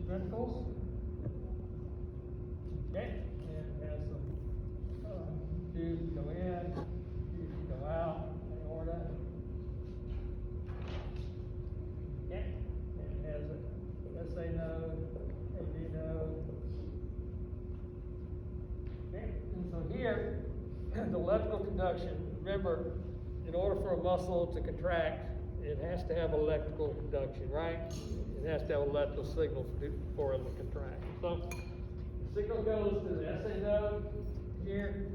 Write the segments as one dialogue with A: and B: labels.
A: ventricles. Okay, and it has some tubes go in, tubes go out, aorta. Okay, and it has a SA node, AD node. Okay, and so here, the electrical conduction, remember, in order for a muscle to contract, it has to have electrical conduction, right? It has to have electrical signal for it to contract. So the signal goes to the SA node here,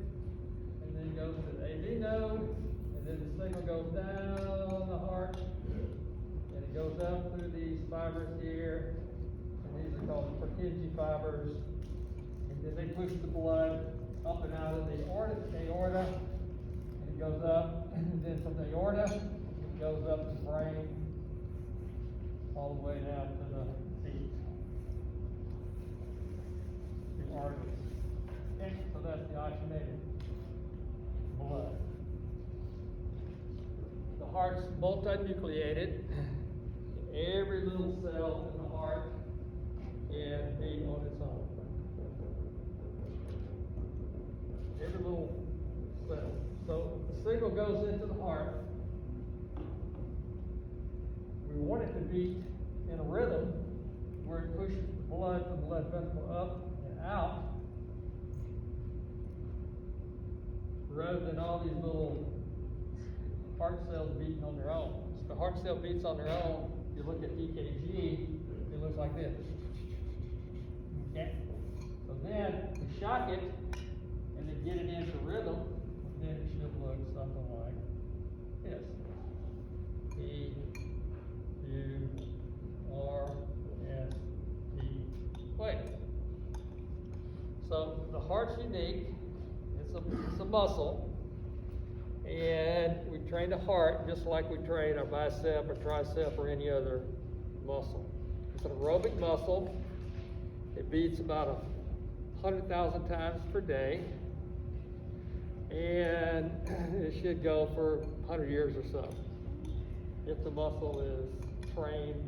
A: and then goes to the AD node, and then the signal goes down the heart, and it goes up through these fibers here, and these are called Purkinje fibers, and then they push the blood up and out of the aorta, and it goes up, and then from the aorta, it goes up the brain, all the way down to the feet, the arteries. Okay, so that's the oxygenated blood. The heart's multinucleated. Every little cell in the heart can beat on its own. Every little cell. So the signal goes into the heart. We want it to beat in a rhythm where it pushes the blood from the left ventricle up and out, rather than all these little heart cells beating on their own. If the heart cell beats on their own, you look at EKG, it looks like this. Okay? So then we shock it and then get it into rhythm, then it should look something like this. P-U-R-S-T. Wait. So the heart's unique. It's a muscle. And we train the heart just like we train our bicep or tricep or any other muscle. It's an aerobic muscle. It beats about 100,000 times per day. And it should go for 100 years or so. If the muscle is trained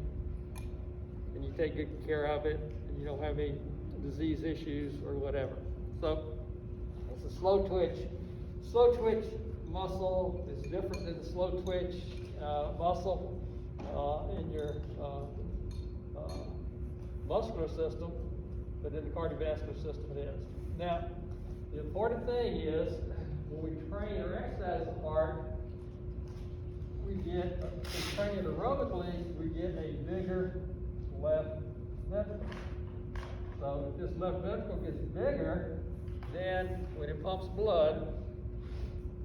A: and you take good care of it and you don't have any disease issues or whatever. So it's a slow twitch. Slow twitch muscle is different than the slow twitch muscle in your muscular system, but in the cardiovascular system it is. Now, the important thing is when we train or exercise the heart, we get, train it aerobically, we get a bigger left ventricle. So if this left ventricle gets bigger, then when it pumps blood,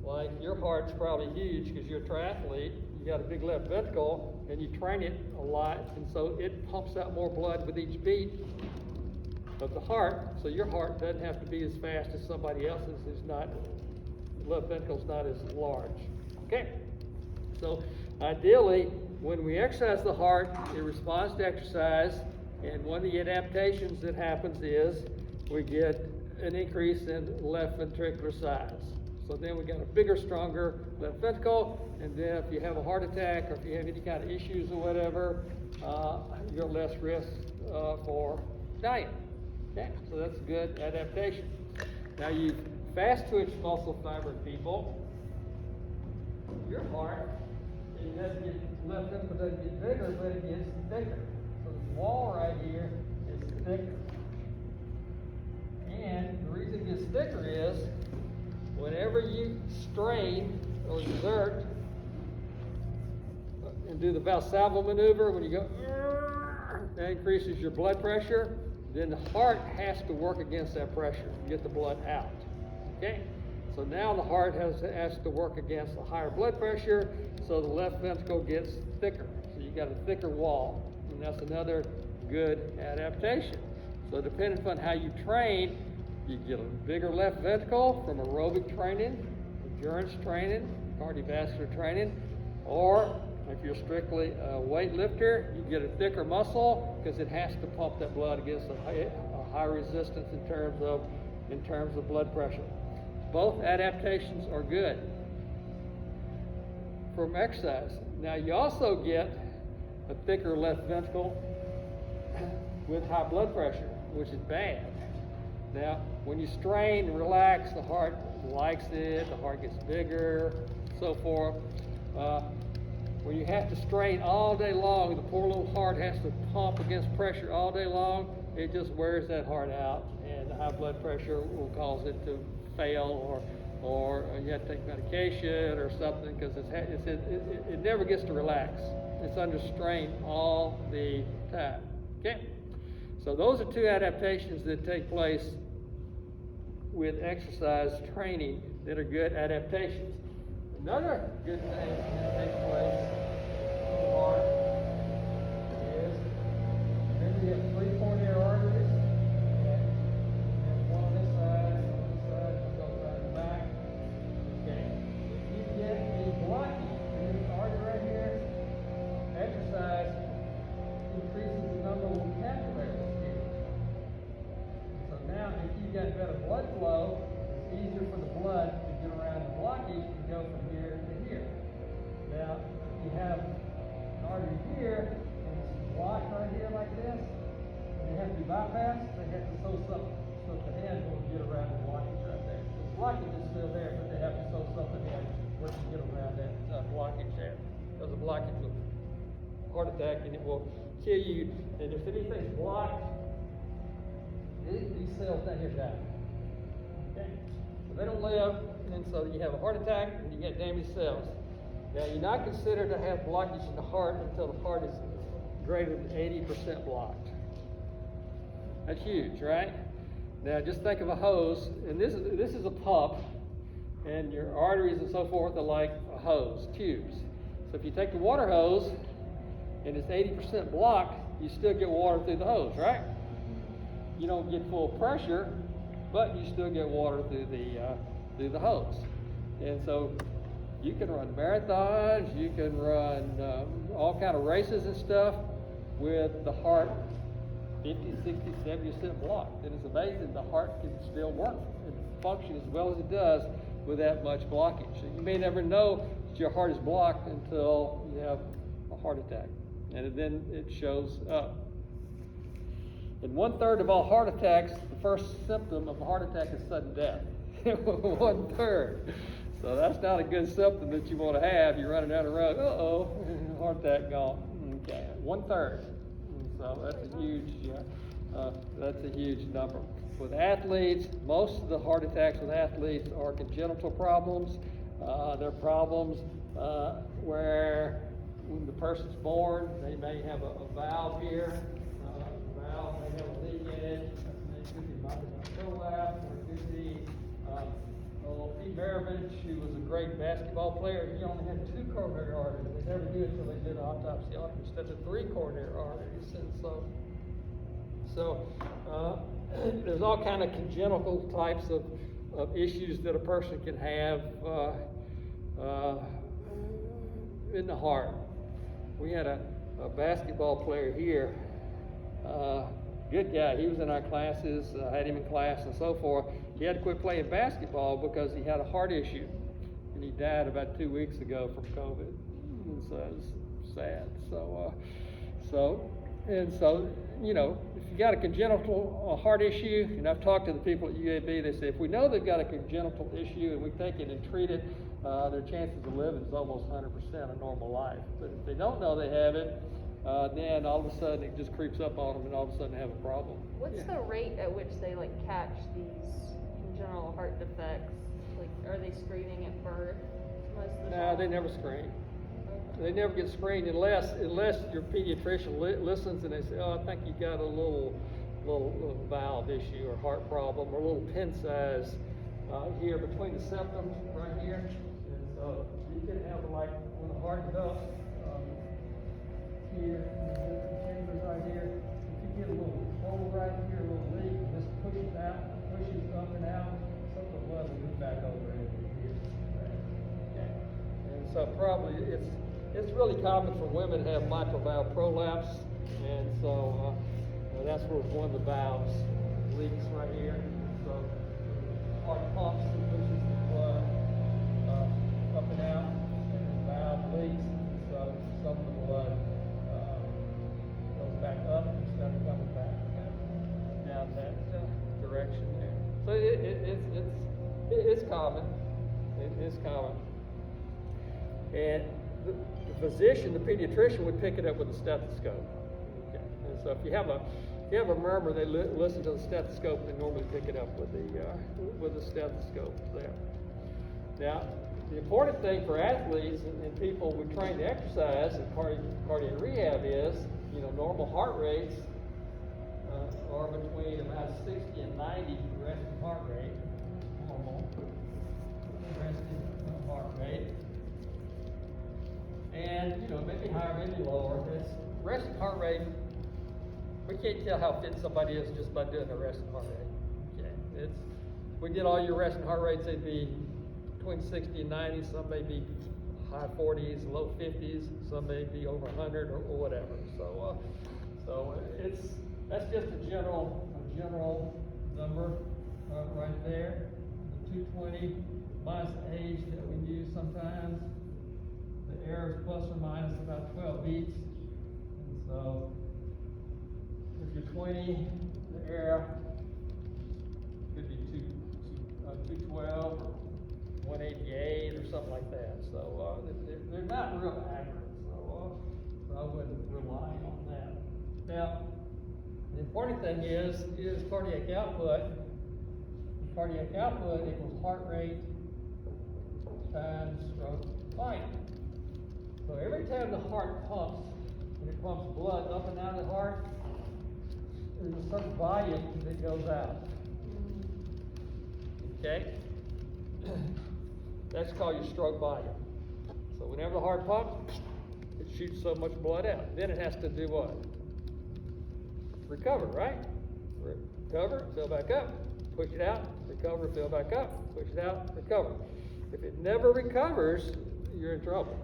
A: like your heart's probably huge because you're a triathlete, you got a big left ventricle and you train it a lot, and so it pumps out more blood with each beat of the heart, so your heart doesn't have to be as fast as somebody else's who's not, the left ventricle's not as large. Okay? So ideally, when we exercise the heart, it responds to exercise, and one of the adaptations that happens is we get an increase in left ventricular size. So then we got a bigger, stronger left ventricle, and then if you have a heart attack or if you have any kind of issues or whatever, you're less risk for dying. Okay, so that's a good adaptation. Now you fast twitch muscle fiber people, your heart, it doesn't get, left ventricle doesn't get bigger, but it gets thicker. So this wall right here is thicker. And the reason it gets thicker is whenever you strain or exert and do the Valsalva maneuver, when you go, that increases your blood pressure, then the heart has to work against that pressure to get the blood out. Okay? So now the heart has to work against a higher blood pressure, so the left ventricle gets thicker. So you got a thicker wall, and that's another good adaptation. So depending upon how you train, you get a bigger left ventricle from aerobic training, endurance training, cardiovascular training, or if you're strictly a weightlifter, you get a thicker muscle because it has to pump that blood against a high resistance in terms of blood pressure. Both adaptations are good from exercise. Now you also get a thicker left ventricle with high blood pressure, which is bad. Now, when you strain and relax, the heart likes it, the heart gets bigger, so forth. When you have to strain all day long, the poor little heart has to pump against pressure all day long, it just wears that heart out, and the high blood pressure will cause it to fail, or you have to take medication or something, because it never gets to relax. It's under strain all the time. Okay? So those are two adaptations that take place with exercise training that are good adaptations. Another good thing that takes place in the heart is, remember you have three coronary arteries, and one on this side, one on this side, one goes around the back. Okay. If you get a blockage in this artery right here, exercise increases the number of capillaries here. So now if you've got better blood flow, it's easier for the blood to get around the blockage and go from here to here. Now, if you have an artery here, and it's blocked right here like this, and they have to be bypassed, they have to sew something so that the hand will get around the blockage right there. The blockage is still there, but they have to sew something in where to get around that blockage there. Because the blockage will heart attack, and it will kill you. And if anything's blocked, these cells down here die. Okay? So they don't live, and so you have a heart attack and you get damaged cells. Now you're not considered to have blockage in the heart until the heart is greater than 80% blocked. That's huge, right? Now just think of a hose, and this is a pump, and your arteries and so forth are like a hose, tubes. So if you take the water hose and it's 80% blocked, you still get water through the hose, right? You don't get full pressure, but you still get water through the hose. And so you can run marathons, you can run all kind of races and stuff with the heart 50, 60, 70% blocked. And it's amazing the heart can still work and function as well as it does with that much blockage. So you may never know that your heart is blocked until you have a heart attack. And then it shows up. In 1/3 of all heart attacks, the first symptom of a heart attack is sudden death. 1/3. So that's not a good symptom that you want to have. You're running down the road, heart attack gone. Okay, 1/3. So that's a huge number. With athletes, most of the heart attacks with athletes are congenital problems. They're problems where when the person's born, they may have a valve here. Valve may have a leak in it. It could be prolapse, or it could be Pete Maravich, who was a great basketball player. He only had 2 coronary arteries. They never knew it until they did an autopsy on him instead of 3 coronary arteries. And so there's all kind of congenital types of issues that a person can have in the heart. We had a basketball player here, good guy. He was in our classes, had him in class and so forth. He had to quit playing basketball because he had a heart issue, and he died about 2 weeks ago from COVID. And so it was sad. So you know, if you got a congenital heart issue, and I've talked to the people at UAB, they say if we know they've got a congenital issue and we take it and treat it, their chances of living is almost 100% of normal life. But if they don't know they have it, then all of a sudden it just creeps up on them, and all of a sudden they have a problem.
B: What's the rate at which they catch these congenital heart defects? Are they screening at birth most of the time?
A: No, they never screen. They never get screened unless your pediatrician listens and they say, I think you got a little valve issue or heart problem or a little pin size here between the septums right here. And so you can have when the heart goes here, the chambers right here. If you get a little hole right here, a little leak, and this pushes up and out, some of the blood will move back over into here. Okay. And so probably it's really common for women to have mitral valve prolapse, and so that's where one of the valves leaks right here. So heart pumps and pushes the blood up and out, and the valve leaks, so some of the blood goes back up instead of coming back. common. It is common. And the physician, the pediatrician, would pick it up with a stethoscope. Okay. And so if you have a murmur, they listen to the stethoscope. They normally pick it up with the stethoscope there. Now, the important thing for athletes and people we train to exercise in cardiac rehab is, normal heart rates are between about 60 and 90 resting heart rate. Normal resting heart rate. And, maybe higher, maybe lower. This resting heart rate, we can't tell how fit somebody is just by doing the resting heart rate. Okay. We did all your resting heart rates, they'd be between 60 and 90, some may be high 40s, low 50s, some may be over 100 or whatever. So that's just a general number right there. The 220 minus the age that we use sometimes. The error is plus or minus about 12 beats. And so if you're 20, the error could be 212 or 188 or something like that. So they're not real accurate. So I wouldn't rely on that. Now, the important thing is cardiac output. Cardiac output equals heart rate times stroke volume. So every time the heart pumps, when it pumps blood up and out of the heart, there's a certain volume that goes out. Okay? That's called your stroke volume. So whenever the heart pumps, it shoots so much blood out. Then it has to do what? Recover, right? Recover, fill back up, push it out, recover, fill back up, push it out, recover. If it never recovers, you're in trouble.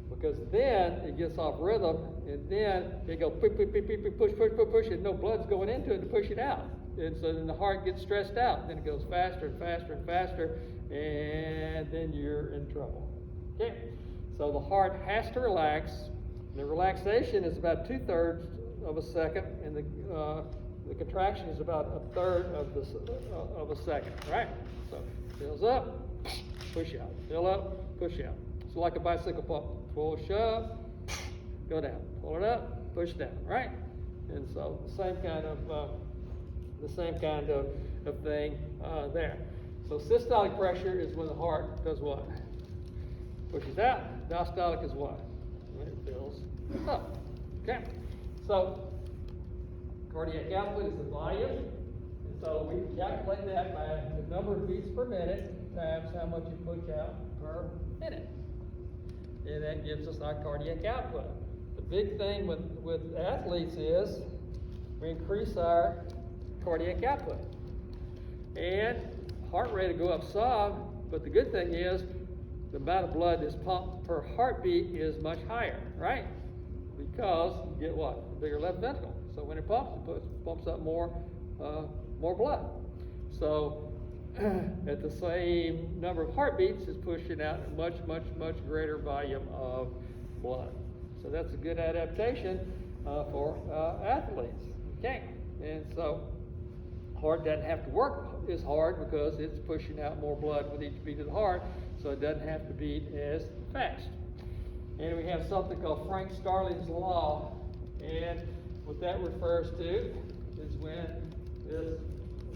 A: Because then it gets off rhythm, and then it goes push, and no blood's going into it to push it out. And so then the heart gets stressed out. Then it goes faster and faster and faster, and then you're in trouble. Okay? So the heart has to relax. The relaxation is about 2/3 of a second, and the contraction is about 1/3 of a second. Right? So fills up, push out. Fill up, push out. It's like a bicycle pump. Pull, shove, go down. Pull it up, push down. Right? And so the same kind of thing there. So systolic pressure is when the heart does what? Pushes out. Diastolic is what? When it fills up. Okay? So cardiac output is the volume. And so we calculate that by the number of beats per minute times how much you push out per minute. And that gives us our cardiac output. The big thing with athletes is we increase our cardiac output. And heart rate will go up some, but the good thing is the amount of blood that's pumped per heartbeat is much higher, right? Because you get what? A bigger left ventricle. So when it pumps up more blood. So at the same number of heartbeats, it's pushing out a much greater volume of blood. So that's a good adaptation for athletes. Okay, and so heart doesn't have to work as hard because it's pushing out more blood with each beat of the heart, so it doesn't have to beat as fast. And we have something called Frank Starling's law, and what that refers to is when this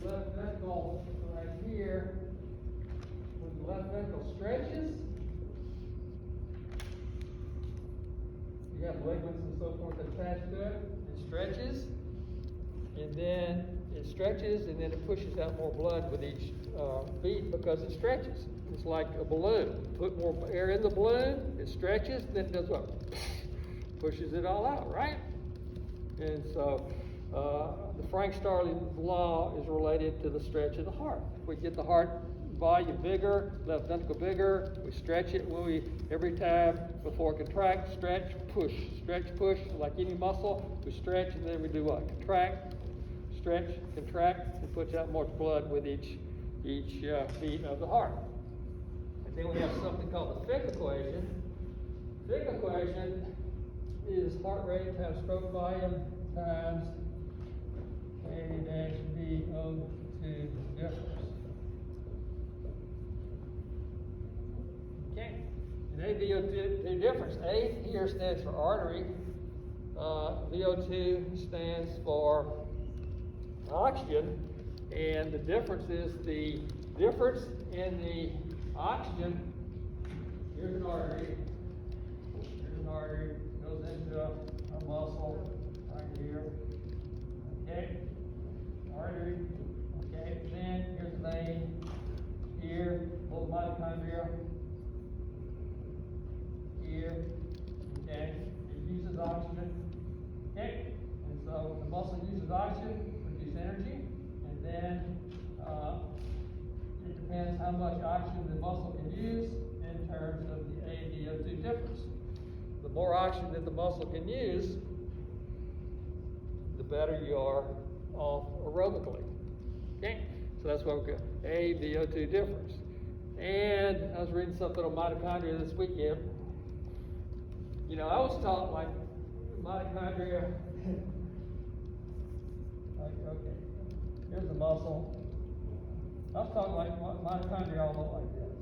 A: left ventricle right here, when the left ventricle stretches, you have ligaments and so forth attached to it. It stretches, and then it pushes out more blood with each beat because it stretches. It's like a balloon. Put more air in the balloon, it stretches, then it does what? Pushes it all out, right? And so the Frank Starling law is related to the stretch of the heart. If we get the heart volume bigger, left ventricle bigger, we stretch it every time before contract, stretch, push, like any muscle, we stretch and then we do what? Contract, stretch, contract, and puts out more blood with each beat of the heart. And then we have something called the Fick equation. Fick equation is heart rate times stroke volume times A-B O2 difference. VO2 difference. A here stands for artery. VO2 stands for oxygen, and the difference is the difference in the oxygen. Here's an artery. Here's an artery. Goes into a muscle right here. Okay. Artery. Okay. Then here's the vein. Here, little mitochondria. Here. Okay. It uses oxygen. Okay. And so the muscle uses oxygen, produces energy, and then it depends how much oxygen the muscle can use in terms of the AVO2 difference. The more oxygen that the muscle can use, the better you are off aerobically. Okay? So that's what we're going to AVO2 difference. And I was reading something on mitochondria this weekend. You know, I was taught like mitochondria. Okay, here's the muscle. I was taught like mitochondria all look like this.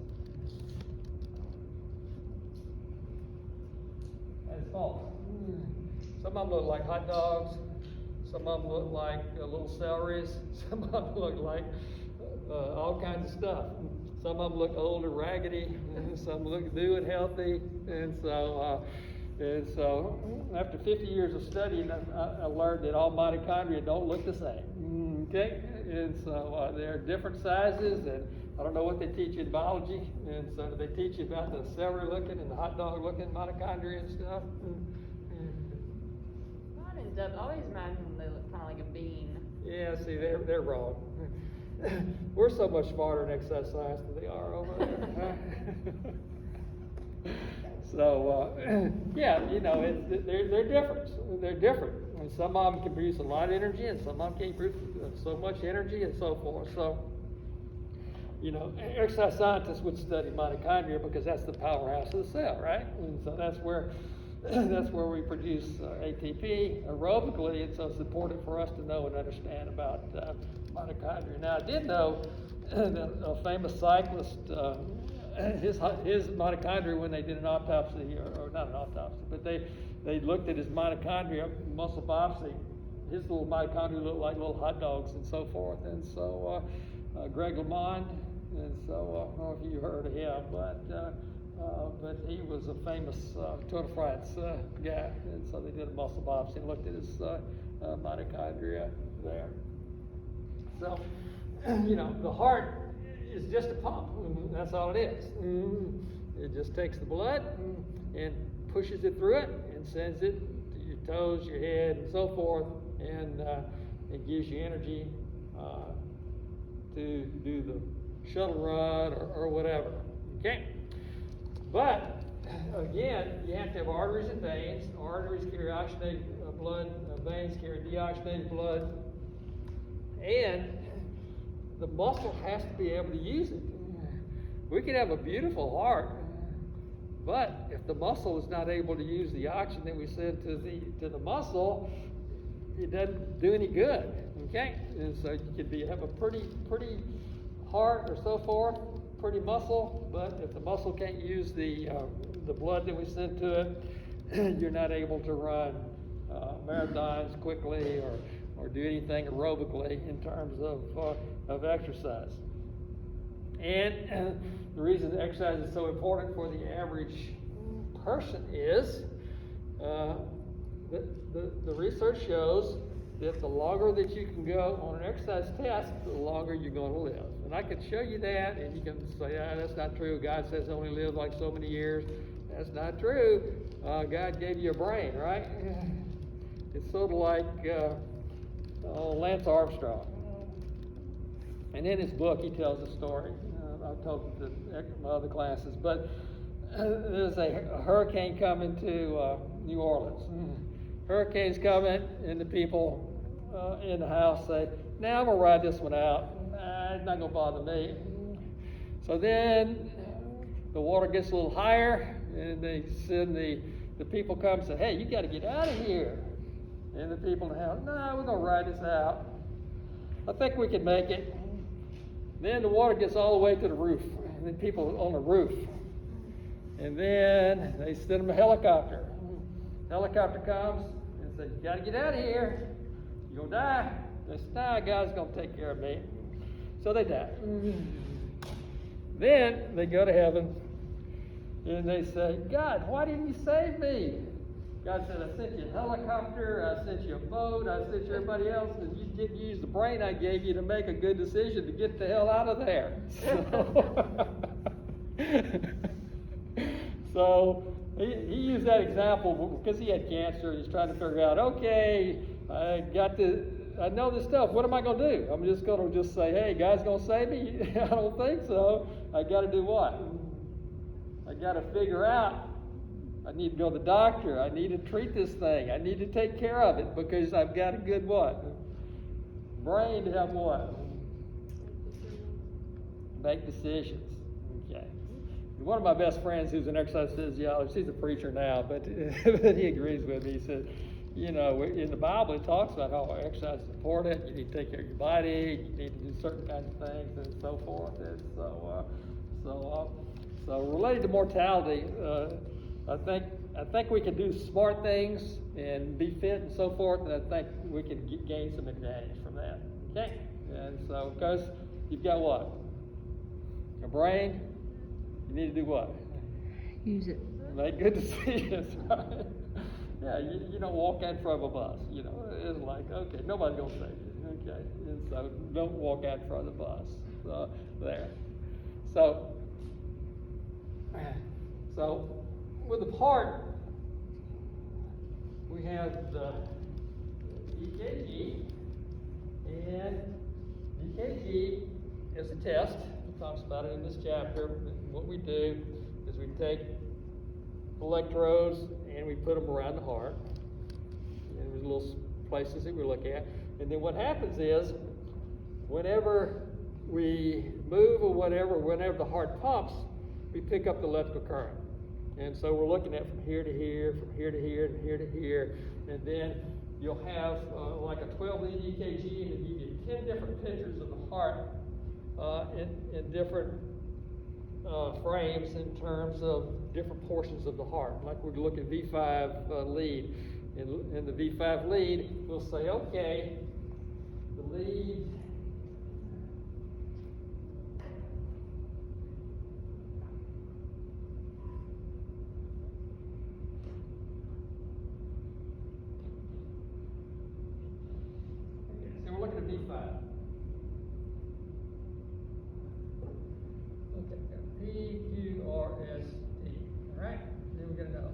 A: And it's false. Some of them look like hot dogs. Some of them look like little celeries. Some of them look like all kinds of stuff. Some of them look old and raggedy. Some look new and healthy. And so after 50 years of studying, I learned that all mitochondria don't look the same. Okay? And so there are different sizes, and I don't know what they teach in biology. And so they teach you about the celery looking and the hot dog looking mitochondria and stuff.
B: Not in depth. I always imagine they look kind of like a bean.
A: Yeah, see, they're wrong. We're so much smarter in exercise science than they are over there. So, yeah, you know, they're different. They're different. And some of them can produce a lot of energy, and some of them can't produce so much energy, and so forth. So, you know, exercise scientists would study mitochondria because that's the powerhouse of the cell, right? And so that's where we produce ATP aerobically, and so it's important for us to know and understand about mitochondria. Now, I did know that a famous cyclist, his mitochondria, when they did an autopsy, or not an autopsy, but they looked at his mitochondria, muscle biopsy. His little mitochondria looked like little hot dogs and so forth. And so Greg LeMond, and so I don't know if you heard of him, but he was a famous Tour de France guy. And so they did a muscle biopsy and looked at his mitochondria there. So, you know, the heart is just a pump. That's all it is. It just takes the blood and pushes it through it and sends it to your toes, your head, and so forth, and it gives you energy to do the shuttle run or whatever. Okay? But again, you have to have arteries and veins. Arteries carry oxygenated blood, veins carry deoxygenated blood, and the muscle has to be able to use it. We can have a beautiful heart, but if the muscle is not able to use the oxygen that we send to the muscle, it doesn't do any good. Okay, and so you could have a pretty heart or so forth, pretty muscle, but if the muscle can't use the blood that we send to it, you're not able to run marathons quickly or do anything aerobically in terms of exercise. And the reason exercise is so important for the average person is the research shows that the longer that you can go on an exercise test, the longer you're going to live. And I can show you that, and you can say, that's not true. God says only live like so many years. That's not true. God gave you a brain, right? It's sort of like Lance Armstrong. And in his book, he tells a story. I've told it to my other classes, but there's a hurricane coming to New Orleans. Hurricane's coming, and the people in the house say, "Now I'm gonna ride this one out. It's not gonna bother me." So then the water gets a little higher, and they send the people come and say, "Hey, you got to get out of here." And the people in the house, "No, we're gonna ride this out. I think we can make it." Then the water gets all the way to the roof, and then people on the roof. And then they send him a helicopter. Helicopter comes and says, "You gotta get out of here. You're gonna die." They said, "Nah, God's gonna take care of me." So they die. Then they go to heaven and they say, "God, why didn't you save me?" God said, "I sent you a helicopter, I sent you a boat, I sent you everybody else, and you didn't use the brain I gave you to make a good decision to get the hell out of there." So he used that example because he had cancer. He's trying to figure out, okay, I know this stuff. What am I going to do? I'm just going to say, "Hey, God's going to save me?" I don't think so. I got to do what? I got to figure out. I need to go to the doctor. I need to treat this thing. I need to take care of it because I've got a good what? Brain to have what? Make decisions. Okay. One of my best friends who's an exercise physiologist, he's a preacher now, but he agrees with me. He said, you know, in the Bible it talks about how exercise is important. You need to take care of your body. You need to do certain kinds of things and so forth. And so related to mortality, I think we can do smart things and be fit and so forth, and I think we can gain some advantage from that. Okay? And so, because you've got what? A brain, you need to do what?
C: Use it.
A: Make good decisions, right? Yeah, you don't walk out in front of a bus. You know, it's like, okay, nobody's going to save you. Okay? And so, don't walk out in front of the bus. So, there. So, with the heart, we have the EKG, and EKG is a test. It talks about it in this chapter. What we do is we take electrodes and we put them around the heart, and there's little places that we look at. And then what happens is, whenever we move or whatever, whenever the heart pumps, we pick up the electrical current. And so we're looking at from here to here, from here to here, and here to here. And then you'll have like a 12-lead EKG, and you get 10 different pictures of the heart in different frames in terms of different portions of the heart. Like we'd look at V5 lead. In the V5 lead, we'll say, okay, the lead we're looking at V5. Okay, P, Q, R, S, T. All right? Then we're going to know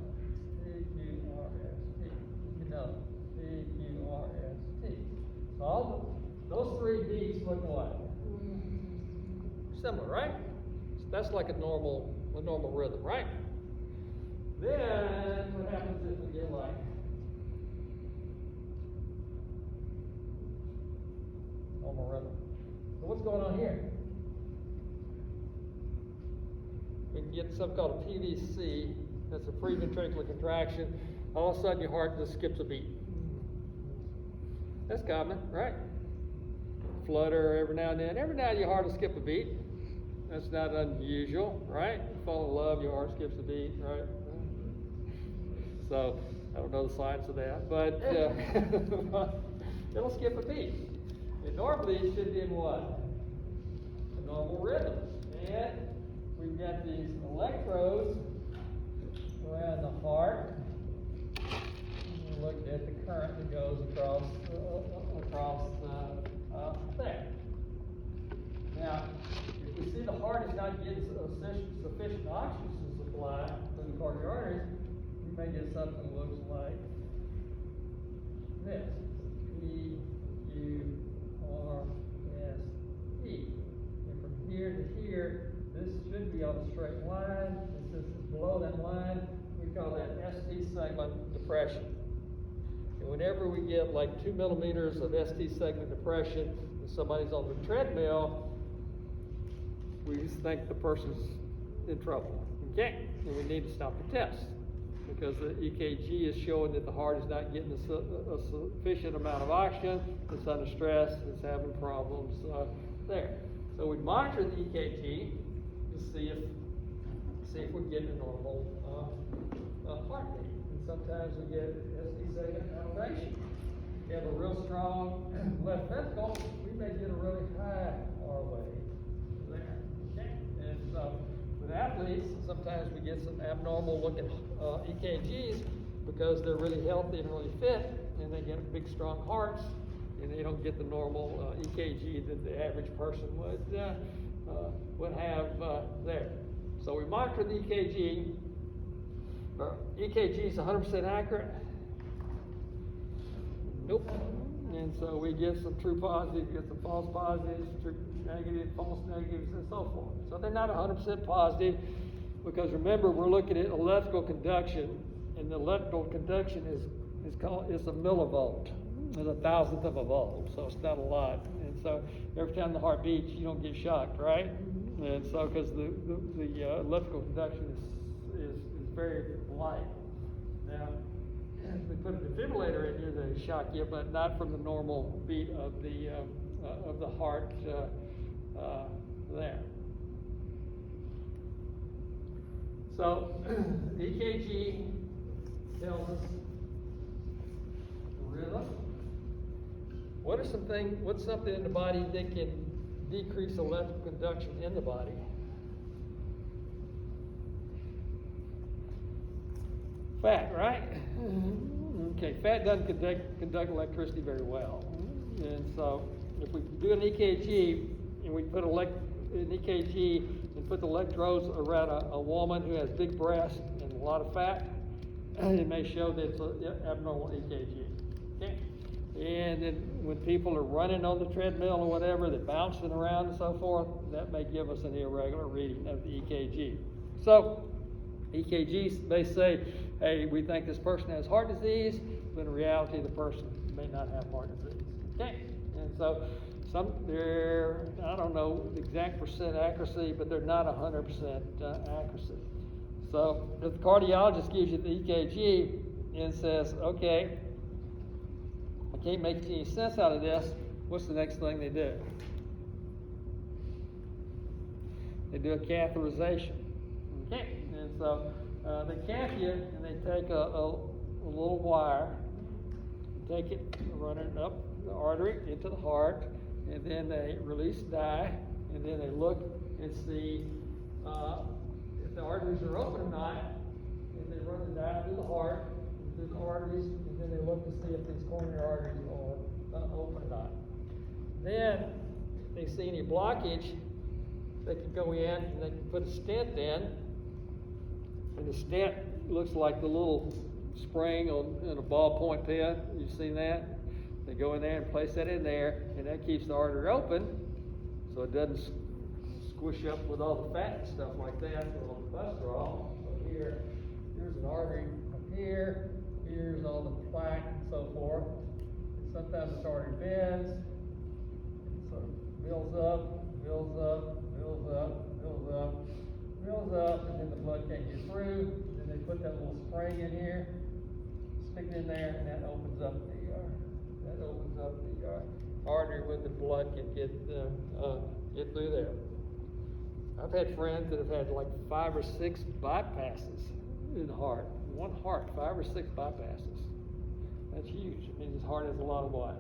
A: P, Q, R, S, T. You can know P, Q, R, S, T. So all those three beats look like similar, right? So that's like a normal rhythm, right? Then what happens if we get like normal rhythm? So what's going on here? We can get something called a PVC. That's a preventricular contraction. All of a sudden your heart just skips a beat. That's common, right? Flutter every now and then. Every now and then your heart will skip a beat. That's not unusual, right? You fall in love, your heart skips a beat, right? So I don't know the science of that, but it'll skip a beat. And normally it should be in what? A normal rhythm. And we've got these electrodes around the heart. And we'll look at the current that goes across there. Now, if we see the heart is not getting sufficient oxygen supply to the coronary arteries, we may get something that looks like this. P, Q, R, S, E. And from here to here, this should be on a straight line. And since it's below that line, we call that ST segment depression. And whenever we get like 2 millimeters of ST segment depression, and somebody's on the treadmill, we just think the person's in trouble. Okay? And we need to stop the test because the EKG is showing that the heart is not getting a sufficient amount of oxygen. It's under stress. It's having problems there. So we monitor the EKG to see see if we get a normal heartbeat. And sometimes we get ST2 elevation. If you have a real strong left ventricle, we may get a really high R wave there. Okay? And so with athletes, sometimes we get some abnormal looking EKGs because they're really healthy and really fit, and they get big strong hearts, and they don't get the normal EKG that the average person would have there. So we monitor the EKG. Our EKG is 100% accurate. Nope. And so we get some true positives, get some false positives, true negative, false negatives, and so forth. So they're not 100% positive because remember we're looking at electrical conduction, and the electrical conduction is a millivolt. It's 1,000th of a volt, so it's not a lot. And so every time the heart beats, you don't get shocked, right? And so because the electrical conduction is very light. Now, we put a defibrillator in here to shock you, but not from the normal beat of the heart there. So EKG tells us rhythm. What's something in the body that can decrease electrical conduction in the body? Fat, right? Okay, fat doesn't conduct electricity very well. And so if we do an EKG and we put an EKG and put the electrodes around a woman who has big breasts and a lot of fat, it may show that it's an abnormal EKG. Okay? And then when people are running on the treadmill or whatever, they're bouncing around and so forth, that may give us an irregular reading of the EKG. So EKGs may say, hey, we think this person has heart disease, but in reality the person may not have heart disease. Okay? And so I don't know the exact percent accuracy, but they're not 100% accuracy. So if the cardiologist gives you the EKG and says, okay, I can't make any sense out of this, what's the next thing they do? They do a catheterization. Okay? And so they cath you, and they take a little wire, take it, run it up the artery into the heart, and then they release dye, and then they look and see if the arteries are open or not, and they run the dye through the heart, through the arteries, and then they look to see if these coronary arteries are open or not. Then, if they see any blockage, they can go in and they can put a stent in, and the stent looks like the little spring in a ballpoint pen. You've seen that? They go in there and place that in there, and that keeps the artery open, so it doesn't squish up with all the fat and stuff like that, with all the cholesterol. So here's an artery up here, here's all the plaque and so forth. And sometimes this artery bends, it sort of builds up, builds up, builds up, builds up, builds up, and then the blood can't get through. Then they put that little spring in here, stick it in there, and that opens up the artery where the blood can get through there. I've had friends that have had like 5 or 6 bypasses in the heart. One heart, 5 or 6 bypasses. That's huge. It means his heart has a lot of what?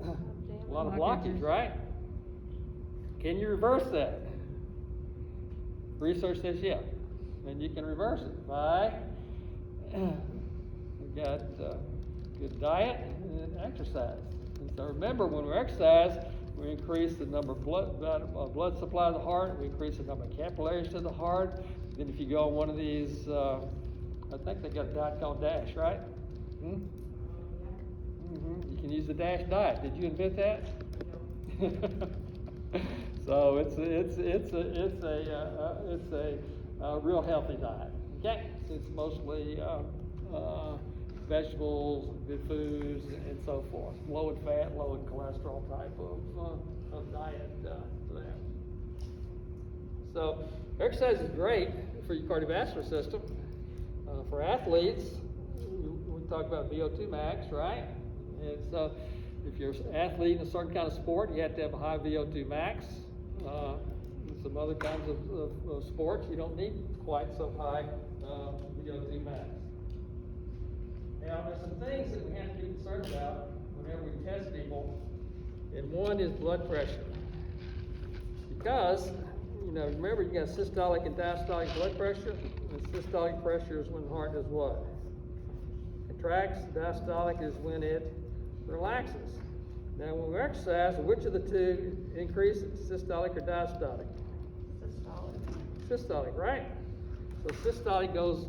A: A lot of blockage, right? Can you reverse that? Research says yeah. And you can reverse it by we got good diet and exercise. And so remember, when we exercise, we increase the number of blood supply to the heart. We increase the number of capillaries to the heart. Then if you go on one of these, I think they got a diet called DASH, right? You can use the DASH diet. Did you invent that? So it's a real healthy diet. Okay, it's mostly vegetables, good foods, and so forth. Low in fat, low in cholesterol type of diet there. So exercise is great for your cardiovascular system. For athletes, we talk about VO2 max, right? And so if you're an athlete in a certain kind of sport, you have to have a high VO2 max. So some other kinds of sports, you don't need quite so high VO2 max. Now, there's some things that we have to be concerned about whenever we test people, and one is blood pressure. Because, remember you got systolic and diastolic blood pressure, and systolic pressure is when the heart does what? Contracts. Diastolic is when it relaxes. Now, when we exercise, which of the two increases, systolic or diastolic?
B: Systolic.
A: Systolic, right? So systolic goes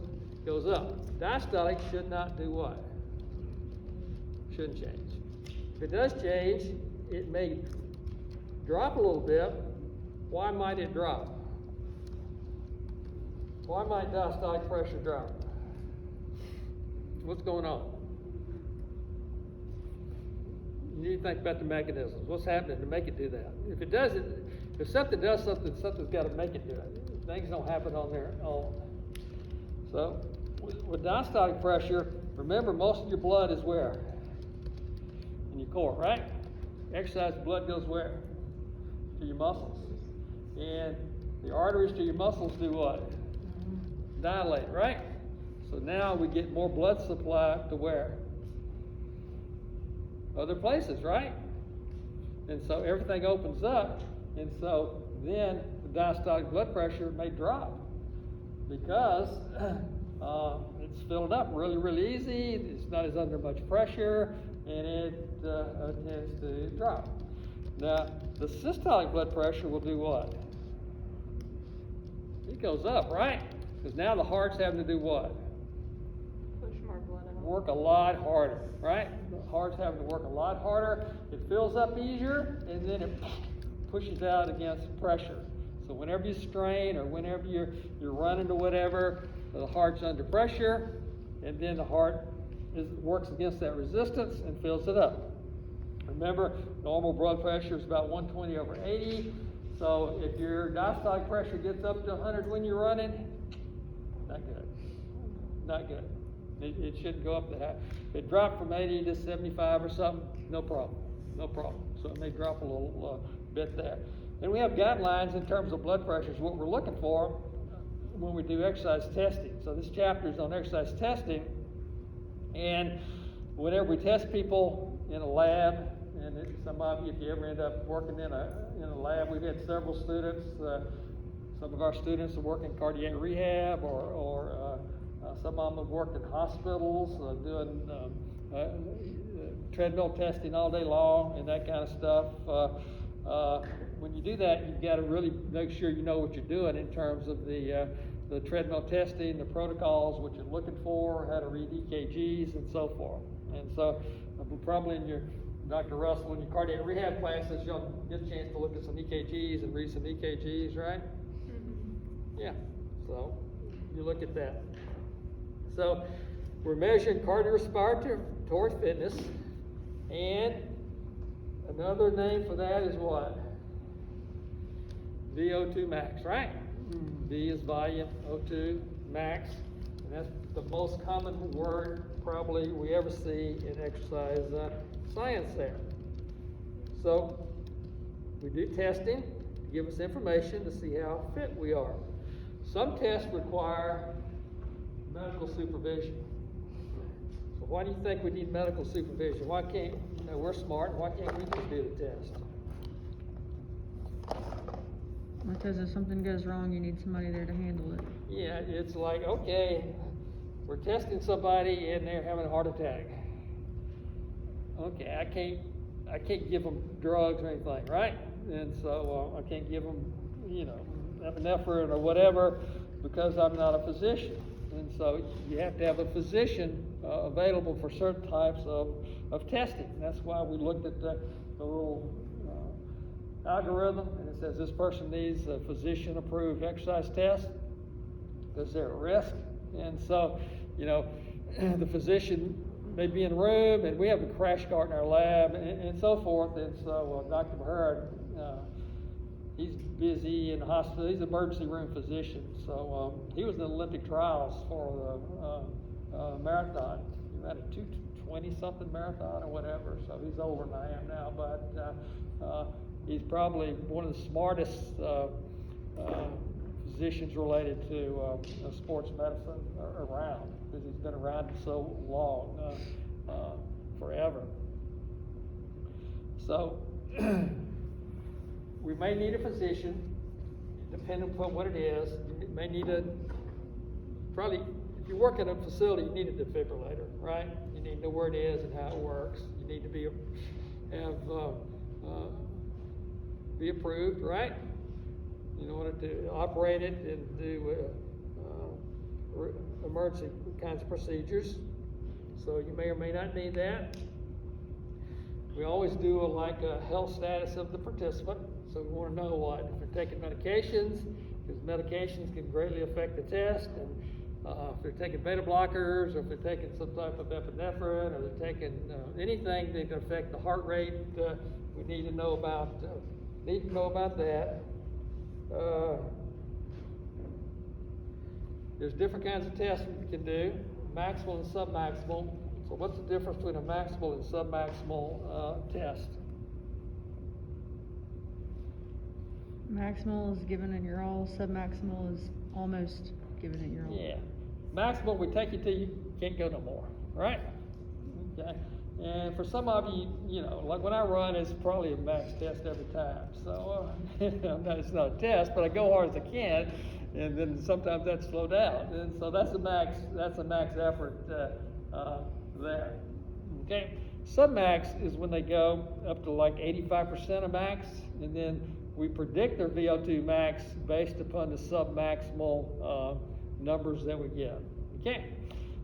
A: up. Diastolic should not do what? Shouldn't change. If it does change, it may drop a little bit. Why might it drop? Why might diastolic pressure drop? What's going on? You need to think about the mechanisms. What's happening to make it do that? If it doesn't, if something does something, something's got to make it do it. Things don't happen on their own. So, with diastolic pressure, remember most of your blood is where? In your core, right? Exercise, blood goes where? To your muscles. And the arteries to your muscles do what? Dilate, right? So now we get more blood supply to where? Other places, right? And so everything opens up, and so then the diastolic blood pressure may drop because it's filled up really, really easy. It's not as under much pressure, and it tends to drop. Now, the systolic blood pressure will do what? It goes up, right? Because now the heart's having to do what?
B: Push more blood out.
A: Work a lot harder, right? The heart's having to work a lot harder. It fills up easier, and then it pushes out against pressure. So whenever you strain or whenever you're running or whatever, the heart's under pressure, and then the heart works against that resistance and fills it up. Remember, normal blood pressure is about 120/80. So if your diastolic pressure gets up to 100 when you're running, not good. Not good. It shouldn't go up that high. If it dropped from 80 to 75 or something, no problem. No problem. So it may drop a little bit there. And we have guidelines in terms of blood pressures, what we're looking for when we do exercise testing. So this chapter is on exercise testing. And whenever we test people in a lab, and some of you, if you ever end up working in a lab, we've had several students. Some of our students have worked in cardiac rehab, or some of them have worked in hospitals doing treadmill testing all day long and that kind of stuff. When you do that, you've got to really make sure you know what you're doing in terms of the treadmill testing, the protocols, what you're looking for, how to read EKGs, and so forth. And so, probably in your Dr. Russell, in your cardiac rehab classes, you'll get a chance to look at some EKGs and read some EKGs, right? Mm-hmm. Yeah. So you look at that. So we're measuring cardiorespiratory fitness, and another name for that is what? VO2 max, right? V is volume, O2 max, and that's the most common word probably we ever see in exercise science there. So we do testing to give us information to see how fit we are. Some tests require medical supervision. So why do you think we need medical supervision? Why can't, we're smart, why can't we just do the test?
C: Because if something goes wrong, you need somebody there to handle it.
A: Yeah, it's like, okay, we're testing somebody and they're having a heart attack. Okay, I can't give them drugs or anything, right? And so I can't give them, epinephrine or whatever because I'm not a physician. And so you have to have a physician available for certain types of testing. That's why we looked at the little algorithm, and it says this person needs a physician-approved exercise test because they're at risk. And so, the physician may be in the room, and we have a crash cart in our lab, and so forth. And so Dr. Mahara, he's busy in the hospital. He's an emergency room physician. So he was in the Olympic trials for the marathon. He ran a 220-something marathon or whatever. So he's older than I am now, but he's probably one of the smartest physicians related to sports medicine around, because he's been around so long, forever. So we may need a physician, depending upon what it is. You may need probably, if you work in a facility, you need a defibrillator, right? You need to know where it is and how it works. You need to be approved, right? In order to operate it and do emergency kinds of procedures. So you may or may not need that. We always do a health status of the participant. So we want to know what, if they're taking medications, because medications can greatly affect the test, and if they're taking beta blockers, or if they're taking some type of epinephrine, or they're taking anything that can affect the heart rate, we need to know about that. There's different kinds of tests we can do, maximal and submaximal. So what's the difference between a maximal and submaximal test?
C: Maximal is given at your all, submaximal is almost given at your all.
A: Yeah. Maximal, we take you till you can't go no more, right? Okay. And for some of you, like when I run, it's probably a max test every time. So it's not a test, but I go hard as I can, and then sometimes that's slow down. And so that's a max effort there. Okay. Submax is when they go up to like 85% of max, and then we predict their VO2 max based upon the submaximal numbers that we get. Okay,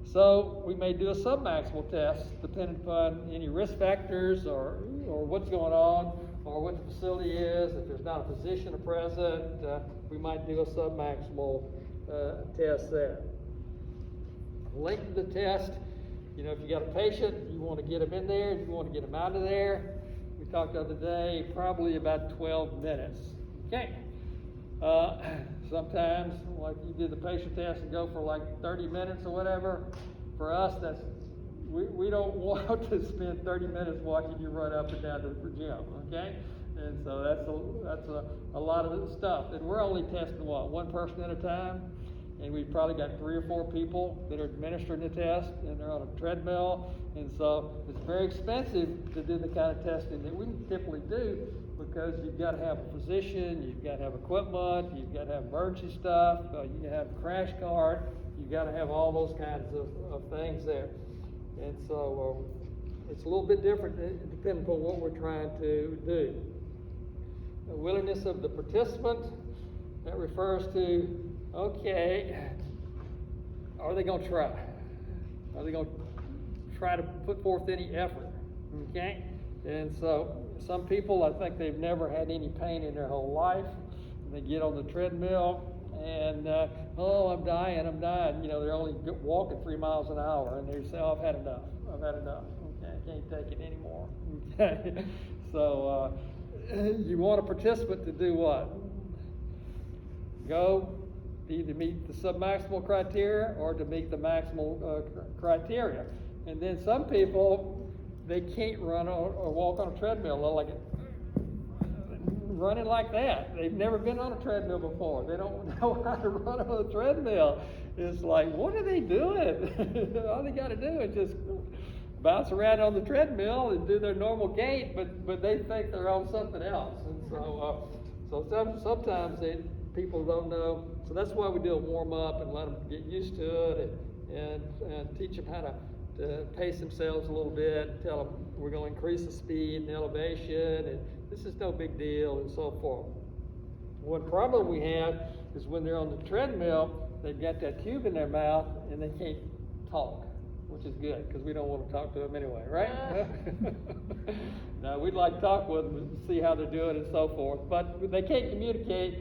A: so we may do a submaximal test depending upon any risk factors or what's going on or what the facility is. If there's not a physician present, we might do a submaximal test there. Length of the test, if you got a patient, you want to get them in there, you want to get them out of there. We talked the other day, probably about 12 minutes. Okay. Sometimes, like you did the patient test and go for like 30 minutes or whatever. For us, we don't want to spend 30 minutes watching you run up and down to the gym. Okay. And so that's a lot of stuff. And we're only testing one person at a time. And we've probably got 3 or 4 people that are administering the test, and they're on a treadmill, and so it's very expensive to do the kind of testing that we typically do, because you've got to have a physician, you've got to have equipment, you've got to have emergency stuff, you have a crash cart, you've got to have all those kinds of things there. And so it's a little bit different depending upon what we're trying to do. The willingness of the participant, that refers to, okay, are they going to try? Are they going to try to put forth any effort? Okay? And so some people, I think they've never had any pain in their whole life. They get on the treadmill and, I'm dying. They're only walking 3 miles an hour, and they say, I've had enough. Okay, I can't take it anymore. Okay? So you want a participant to do what? Go either meet the submaximal criteria or to meet the maximal criteria. And then some people, they can't run or walk on a treadmill. They're like running like that. They've never been on a treadmill before. They don't know how to run on a treadmill. It's like, what are they doing? All they got to do is just bounce around on the treadmill and do their normal gait, but they think they're on something else. And so sometimes people don't know. So that's why we do a warm up and let them get used to it and teach them how to pace themselves a little bit, and tell them we're going to increase the speed and elevation, and this is no big deal, and so forth. One problem we have is when they're on the treadmill, they've got that tube in their mouth and they can't talk, which is good because we don't want to talk to them anyway, right? Now, we'd like to talk with them and see how they're doing and so forth, but they can't communicate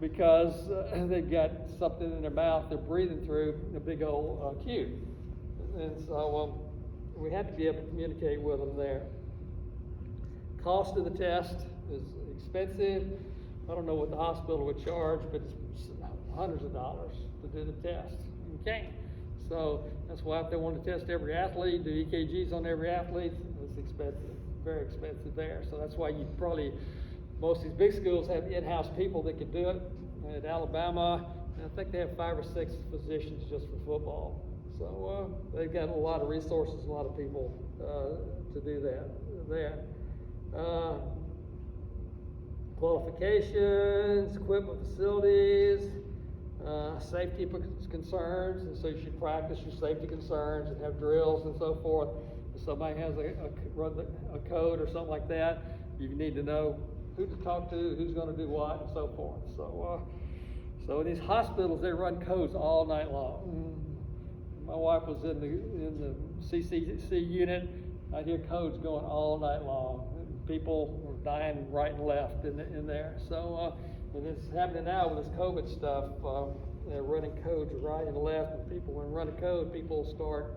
A: because they've got something in their mouth they're breathing through a big old tube. And so we have to be able to communicate with them there. Cost of the test is expensive. I don't know what the hospital would charge, but it's hundreds of dollars to do the test. Okay? So that's why if they want to test every athlete, do EKGs on every athlete, it's expensive, very expensive there. So that's why most of these big schools have in-house people that can do it, At Alabama, I think they have 5 or 6 physicians just for football. So they've got a lot of resources, a lot of people to do that. Qualifications, equipment, facilities, safety concerns, and so you should practice your safety concerns and have drills and so forth. If somebody has a code or something like that, you need to know who to talk to, who's going to do what, and so forth. So in these hospitals, they run codes all night long. My wife was in the CCC unit. I hear codes going all night long. People were dying right and left in there. So, and it's happening now with this COVID stuff. They're running codes right and left, and people, when run a code, people start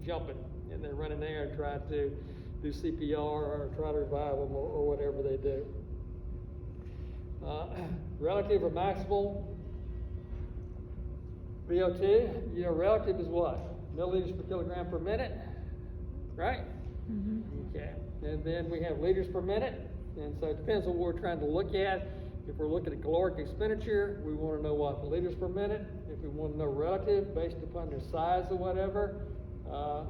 A: jumping, and they're running there and trying to do CPR or try to revive them or whatever they do. Relative or maximal VO2, you know, relative is what? Milliliters per kilogram per minute, right?
C: Mm-hmm.
A: Okay. And then we have liters per minute, and so it depends on what we're trying to look at. If we're looking at caloric expenditure, we want to know what the liters per minute. If we want to know relative based upon their size or whatever,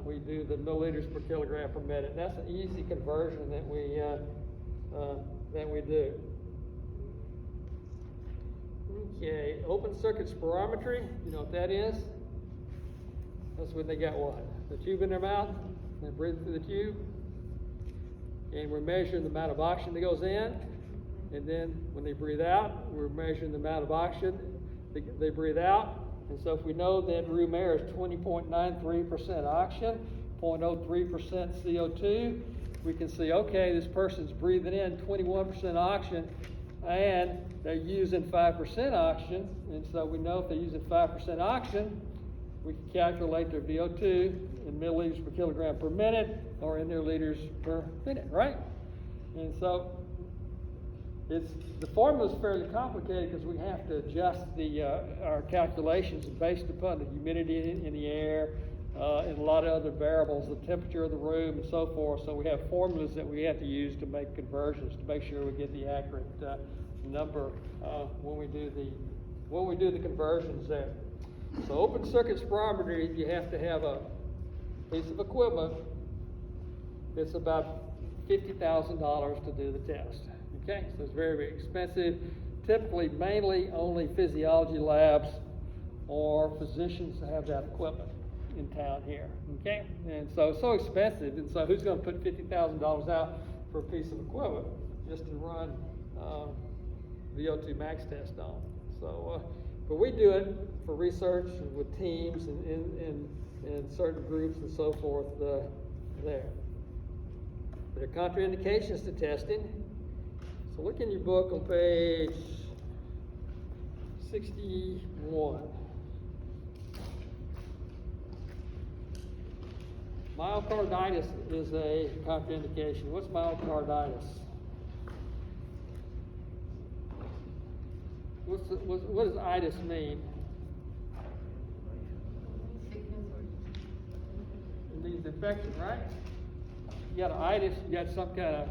A: we do the milliliters per kilogram per minute. That's an easy conversion that we do. Okay, open circuit spirometry, you know what that is? That's when they got what? The tube in their mouth, they breathe through the tube, and we're measuring the amount of oxygen that goes in, and then when they breathe out, we're measuring the amount of oxygen they breathe out. And so if we know that room air is 20.93% oxygen, 0.03% CO2, we can see, okay, this person's breathing in 21% oxygen, and they're using 5% oxygen, and so we know if they're using 5% oxygen, we can calculate their VO2 in milliliters per kilogram per minute, or in their liters per minute, right? And so the formula is fairly complicated because we have to adjust our calculations based upon the humidity in the air and a lot of other variables, the temperature of the room and so forth. So we have formulas that we have to use to make conversions to make sure we get the accurate number when we do the conversions there. So open circuit spirometry, you have to have a piece of equipment that's about $50,000 to do the test. Okay, so it's very, very expensive. Typically, mainly only physiology labs or physicians have that equipment in town here. Okay, and so it's so expensive, and so who's going to put $50,000 out for a piece of equipment just to run VO2 max test on? So, but we do it for research and with teams and certain groups and so forth there. There are contraindications to testing. So look in your book on page 61. Myocarditis is a contraindication. What's myocarditis? What does itis mean? It means infection, right? You got an itis, you got some kind of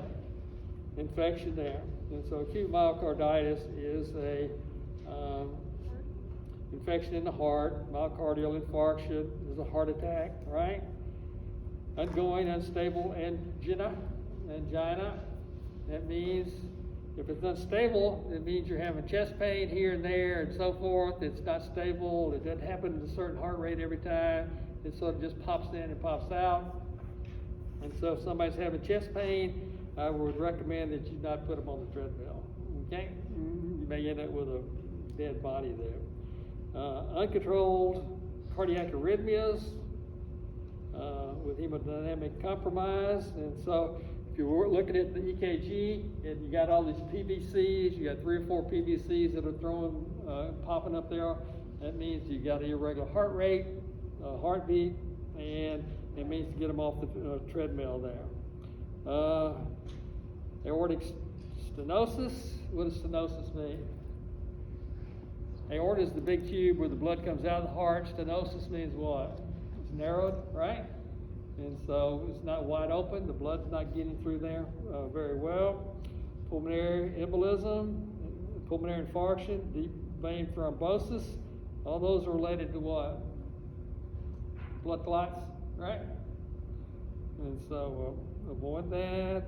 A: infection there. And so acute myocarditis is a infection in the heart. Myocardial infarction is a heart attack, right? Ongoing unstable angina. That means if it's unstable, it means you're having chest pain here and there and so forth. It's not stable. It doesn't happen at a certain heart rate every time. It sort of just pops in and pops out. And so if somebody's having chest pain, I would recommend that you not put them on the treadmill. Okay? You may end up with a dead body there. Uncontrolled cardiac arrhythmias with hemodynamic compromise. And so if you're looking at the EKG and you got all these PVCs, you got 3 or 4 PVCs that are popping up there, that means you got an irregular heart rate, heartbeat, and it means to get them off the treadmill there. Aortic stenosis. What does stenosis mean? Aorta is the big tube where the blood comes out of the heart. Stenosis means what? It's narrowed, right? And so it's not wide open. The blood's not getting through there very well. Pulmonary embolism, pulmonary infarction, vein thrombosis. All those are related to what? Blood clots, right? And so avoid that.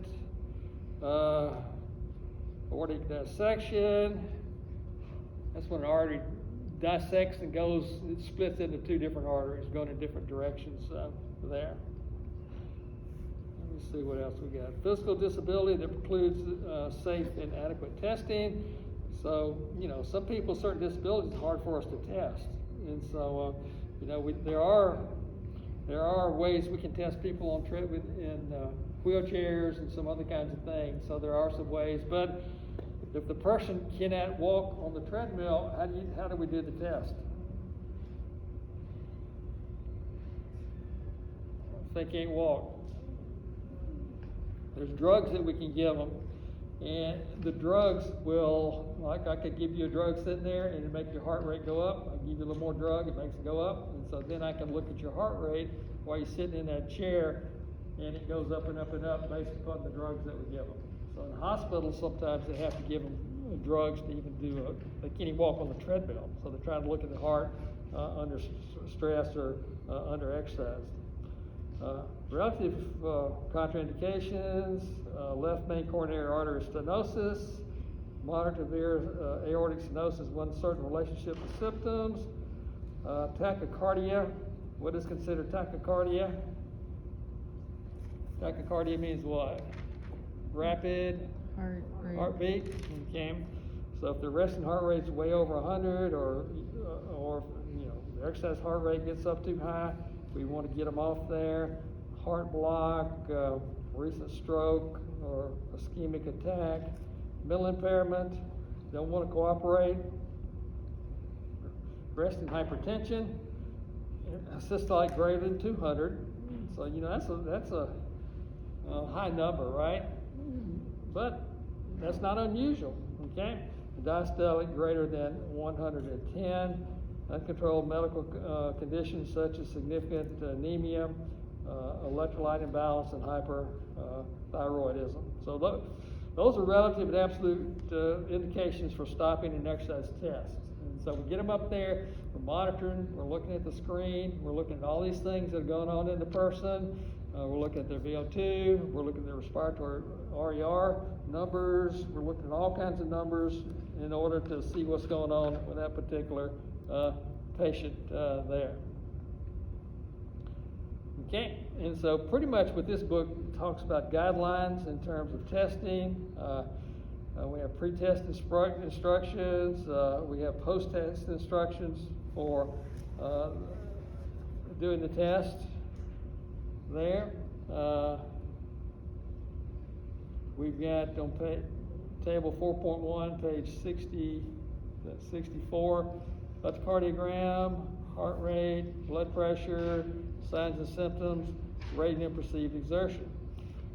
A: Aortic dissection. That's when an artery dissects and goes, it splits into two different arteries going in different directions there. Let me see what else we got. Physical disability that precludes safe and adequate testing. So, you know, some people, certain disabilities, it's hard for us to test. And so, you know, there are ways we can test people on in wheelchairs and some other kinds of things. So there are some ways, but if the person cannot walk on the treadmill, how do we do the test? If they can't walk, there's drugs that we can give them, and the drugs will, like I could give you a drug sitting there and it make your heart rate go up. I give you a little more drug, it makes it go up, and so then I can look at your heart rate while you're sitting in that chair, and it goes up and up and up based upon the drugs that we give them. So in hospitals, sometimes they have to give them drugs to even do they can't even walk on the treadmill. So they're trying to look at the heart under stress or under exercise. Relative contraindications, left main coronary artery stenosis, monitor severe aortic stenosis, one certain relationship with symptoms, tachycardia. What is considered tachycardia? Tachycardia means what? Rapid heartbeat. Okay. So if the resting heart rate's way over 100, or you know, the exercise heart rate gets up too high, we want to get them off there. Heart block, recent stroke or ischemic attack, mental impairment, don't want to cooperate, resting hypertension, systolic greater than 200. So you know that's a high number, right? But that's not unusual. Okay, diastolic greater than 110. Uncontrolled medical conditions such as significant anemia, electrolyte imbalance, and hyperthyroidism. So those are relative and absolute indications for stopping an exercise test. And so we get them up there, we're monitoring, we're looking at the screen, we're looking at all these things that are going on in the person. We're looking at their VO2, we're looking at their respiratory RER numbers, we're looking at all kinds of numbers in order to see what's going on with that particular patient there. Okay, and so pretty much what this book talks about guidelines in terms of testing. We have pre-test instructions, we have post-test instructions for doing the test there. We've got on table 4.1, page 64, electrocardiogram, heart rate, blood pressure, signs and symptoms, rating and perceived exertion.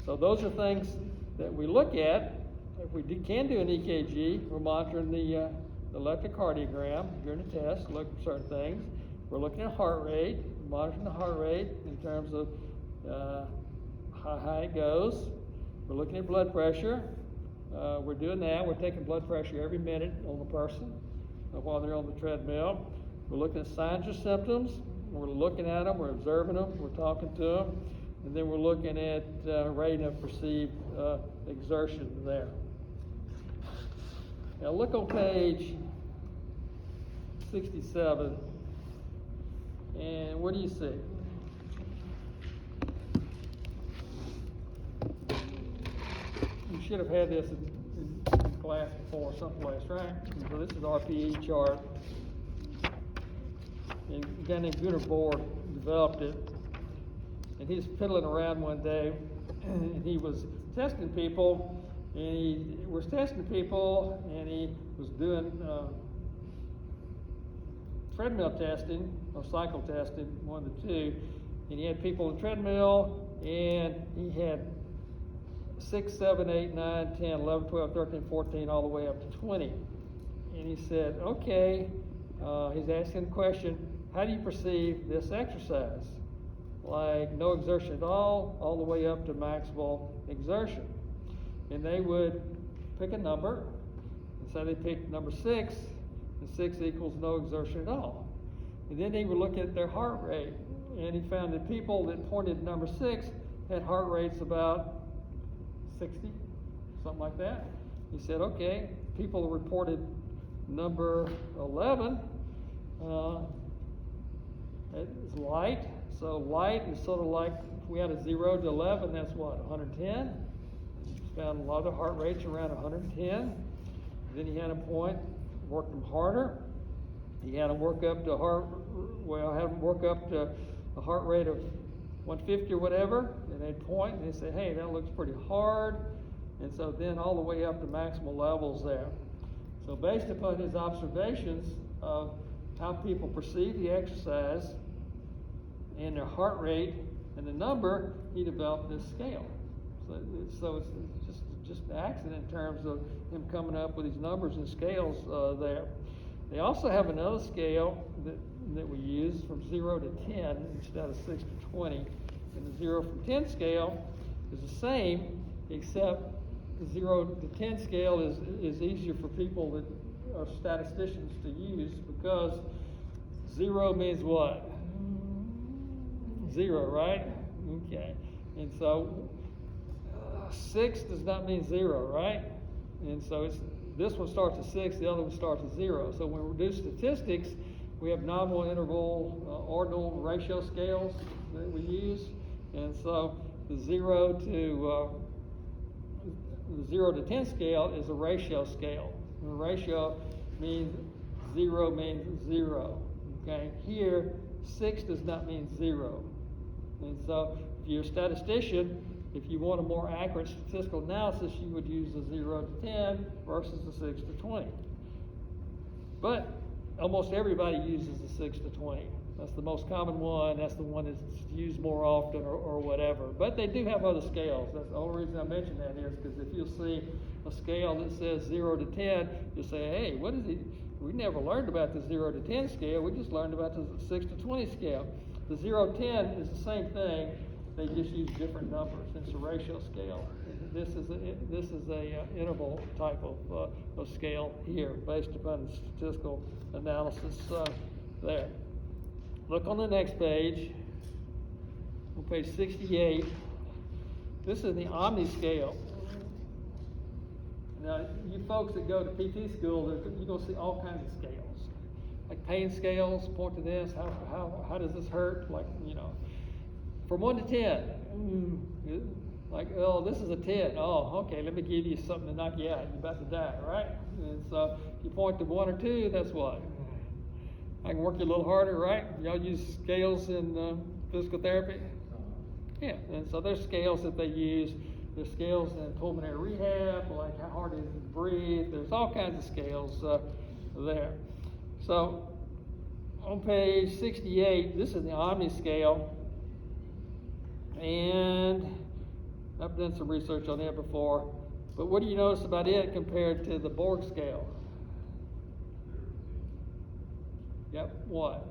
A: So those are things that we look at. If we can do an EKG, we're monitoring the electrocardiogram during the test, look at certain things. We're looking at heart rate, monitoring the heart rate in terms of how high it goes. We're looking at blood pressure. We're doing that. We're taking blood pressure every minute on the person while they're on the treadmill. We're looking at signs or symptoms. We're looking at them. We're observing them. We're talking to them. And then we're looking at rating of perceived exertion there. Now look on page 67. And what do you see? You should have had this in class before someplace, right? So this is our PE chart. And a guy named Gunnar Bohr developed it. And he was piddling around one day, and he was testing people, and he was doing treadmill testing, or cycle testing, one of the two. And he had people on the treadmill, and he had 6, 7, 8, 9, 10, 11, 12, 13, 14, all the way up to 20. And he said, okay, he's asking the question, how do you perceive this exercise? Like no exertion at all the way up to maximal exertion. And they would pick a number, and so they picked number 6, and 6 equals no exertion at all. And then he would look at their heart rate, and he found that people that pointed to number 6 had heart rates about 60, something like that. He said, okay, people that reported number 11, it's light. So light is sort of like, if we had a 0 to 11, that's what, 110? Found a lot of heart rates around 110. Then he had a point, worked them harder. He had them work up to a heart rate of 150 or whatever, and they'd point and they'd say, hey, that looks pretty hard. And so then all the way up to maximal levels there. So based upon his observations of how people perceive the exercise and their heart rate and the number, he developed this scale. So it's just an accident in terms of him coming up with these numbers and scales there. They also have another scale that we use from 0 to 10 instead of 6 to 20. And the 0 from 10 scale is the same, except the 0 to 10 scale is easier for people that are statisticians to use, because 0 means what? 0, right? Okay. And so 6 does not mean 0, right? And so this one starts at 6, the other one starts at 0. So when we do statistics, we have nominal, interval, ordinal, ratio scales that we use. And so the 0 to 10 scale is a ratio scale. And the ratio means 0 means 0. Okay? Here, 6 does not mean 0. And so if you're a statistician, if you want a more accurate statistical analysis, you would use the 0 to 10 versus the 6 to 20. But almost everybody uses the 6 to 20. That's the most common one. That's the one that's used more often or whatever. But they do have other scales. That's the only reason I mention that is because if you'll see a scale that says 0 to 10, you'll say, hey, what is it? We never learned about the 0 to 10 scale. We just learned about the 6 to 20 scale. The 0 to 10 is the same thing. They just use different numbers. It's a ratio scale. This is a interval type of scale here, based upon the statistical analysis there. Look on the next page, on page 68. This is the Omni scale. Now, you folks that go to PT school, you're going to see all kinds of scales, like pain scales. Point to this. How does this hurt? Like, from 1 to 10. Like, oh, this is a 10. Oh, okay, let me give you something to knock you out. You're about to die, right? And so you point to 1 or 2, that's what? I can work you a little harder, right? Y'all use scales in physical therapy? Yeah, and so there's scales that they use. There's scales in pulmonary rehab, like how hard it is to breathe. There's all kinds of scales there. So on page 68, this is the Omni scale. And I've done some research on it before, but what do you notice about it compared to the Borg scale? Yep, what?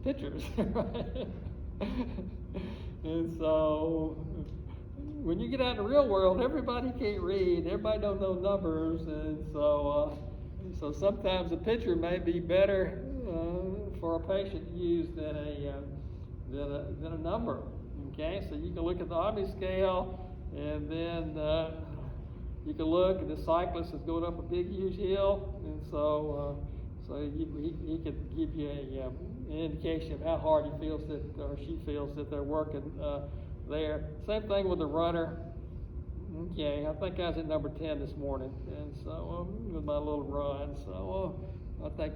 A: Pictures, right? And so when you get out in the real world, everybody can't read, everybody don't know numbers, and so sometimes a picture may be better for a patient to use than a number. Okay, so you can look at the Omni scale, and then you can look at the cyclist is going up a big, huge hill, and so he could give you an indication of how hard he feels that, or she feels that they're working there. Same thing with the runner. Okay, I think I was at number 10 this morning, and so with my little run. So I think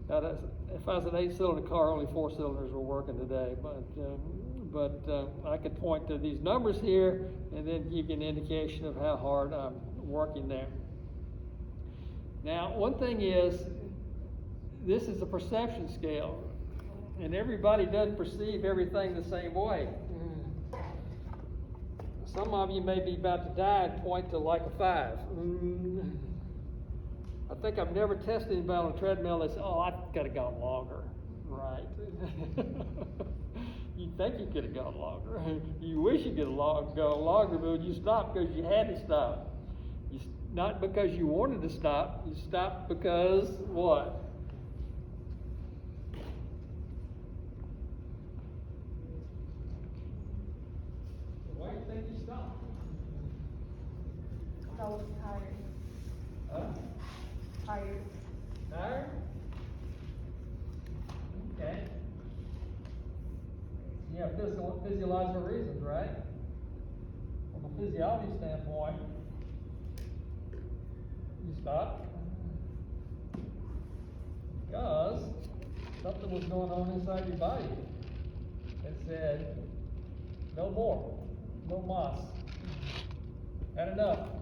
A: if I was an 8-cylinder car, only 4 cylinders were working today, but I could point to these numbers here and then give you an indication of how hard I'm working there. Now, one thing is, this is a perception scale, and everybody doesn't perceive everything the same way. Some of you may be about to die and point to like a 5. I think I've never tested anybody on a treadmill and said, oh, I could have gone longer. Right. You think you could have gone longer. You wish you could have gone longer, but you stopped because you had to stop. Not because you wanted to stop, you stopped because what? Why do you think you stopped?
D: I was tired.
A: Huh?
D: Tired.
A: Tired? Okay. You have physiological reasons, right? From a physiology standpoint, you stopped because something was going on inside your body that said, no more, no mas, had enough.